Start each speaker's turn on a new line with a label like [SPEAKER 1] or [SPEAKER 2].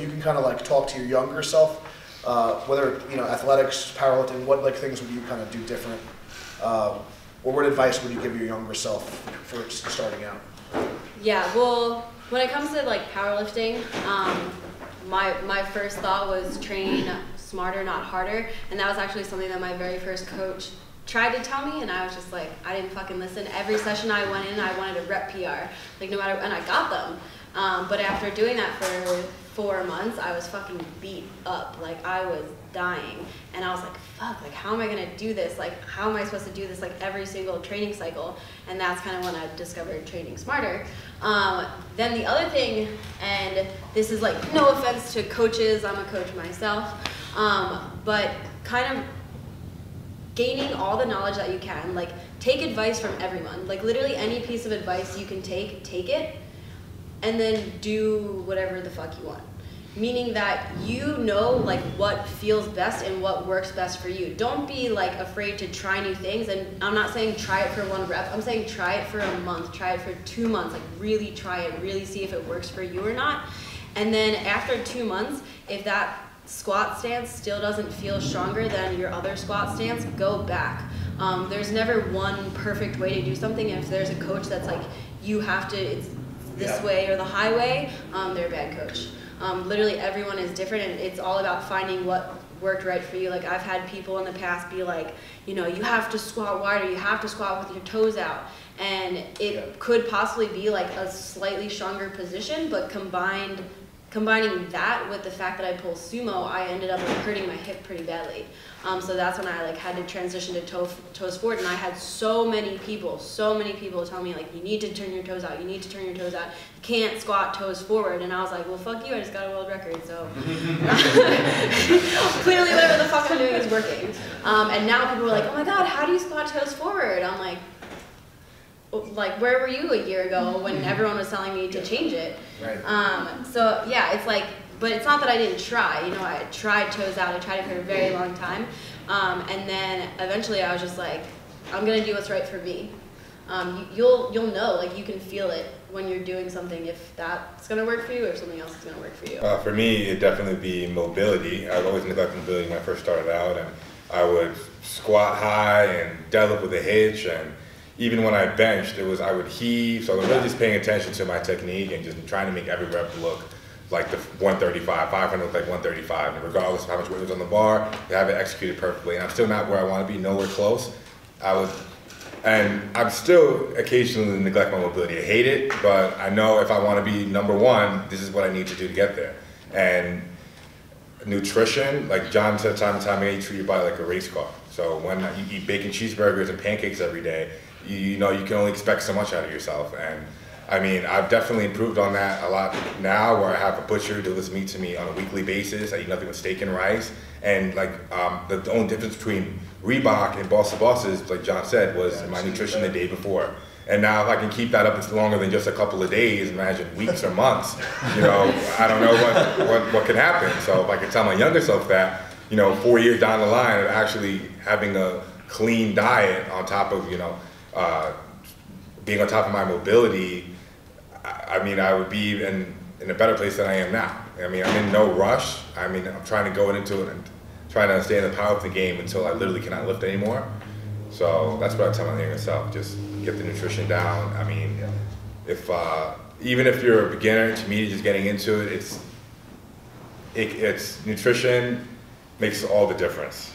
[SPEAKER 1] You can kind of like talk to your younger self, whether athletics, powerlifting, what like things would you kind of do different, or what advice would you give your younger self for starting out?
[SPEAKER 2] Yeah, well, when it comes to like powerlifting, my first thought was train smarter, not harder, and that was actually something that my very first coach tried to tell me, and I was just like, I didn't fucking listen. Every session I went in, I wanted a rep PR, like no matter, and I got them. But after doing that for 4 months, I was fucking beat up. Like I was dying, and I was like, fuck, like how am I gonna do this? Like how am I supposed to do this like every single training cycle? And that's kind of when I discovered training smarter. Then the other thing, and this is like no offense to coaches, I'm a coach myself, but kind of gaining all the knowledge that you can, like take advice from everyone, like literally any piece of advice you can take it, and then do whatever the fuck you want. Meaning that you know like what feels best and what works best for you. Don't be like afraid to try new things, and I'm not saying try it for 1 rep, I'm saying try it for a month, try it for 2 months, like really try it, really see if it works for you or not. And then after 2 months, if that squat stance still doesn't feel stronger than your other squat stance, go back. There's never one perfect way to do something. If there's a coach that's like, you have to, it's this way or the highway, they're a bad coach. Literally everyone is different, and it's all about finding what worked right for you. Like I've had people in the past be like, you have to squat wider, you have to squat with your toes out. And it could possibly be like a slightly stronger position, but combining that with the fact that I pull sumo, I ended up like hurting my hip pretty badly. So that's when I like had to transition to toes forward, and I had so many people tell me like, you need to turn your toes out, you need to turn your toes out, you can't squat toes forward. And I was like, well fuck you, I just got a world record, so clearly whatever the fuck I'm doing is working. And now people are like, oh my god, how do you squat toes forward? I'm like, where were you a year ago when everyone was telling me to change it?
[SPEAKER 1] Right.
[SPEAKER 2] So yeah, it's like, but it's not that I didn't try. I tried toes out. I tried it for a very long time, and then eventually I was just like, I'm gonna do what's right for me. You'll know, like you can feel it when you're doing something, if that's gonna work for you or if something else is gonna work for you.
[SPEAKER 3] For me, it'd definitely be mobility. I always neglected mobility when I first started out, and I would squat high and deadlift with a hitch, and even when I benched, I would heave. So I was really just paying attention to my technique and just trying to make every rep look like the 135, 500 look like 135, and regardless of how much weight was on the bar, to have it executed perfectly. And I'm still not where I want to be, nowhere close. And I'm still occasionally neglect my mobility. I hate it, but I know if I want to be number one, this is what I need to do to get there. And nutrition, like John said time and time again, you treat your body like a race car. So when you eat bacon cheeseburgers and pancakes every day, you can only expect so much out of yourself. And I mean, I've definitely improved on that a lot now, where I have a butcher who delivers meat to me on a weekly basis. I eat nothing but steak and rice. And like the only difference between Reebok and Boss to Bosses, like John said, was my nutrition the day before. And now if I can keep that up, it's longer than just a couple of days, imagine weeks or months, I don't know what could happen. So if I could tell my younger self that, 4 years down the line of actually having a clean diet on top of, being on top of my mobility, I mean, I would be in a better place than I am now. I mean, I'm in no rush. I mean, I'm trying to go into it and trying to stay in the powerlifting game until I literally cannot lift anymore. So that's what I tell my younger self, just get the nutrition down. I mean, even if you're a beginner, intermediate, just getting into it, it's nutrition makes all the difference.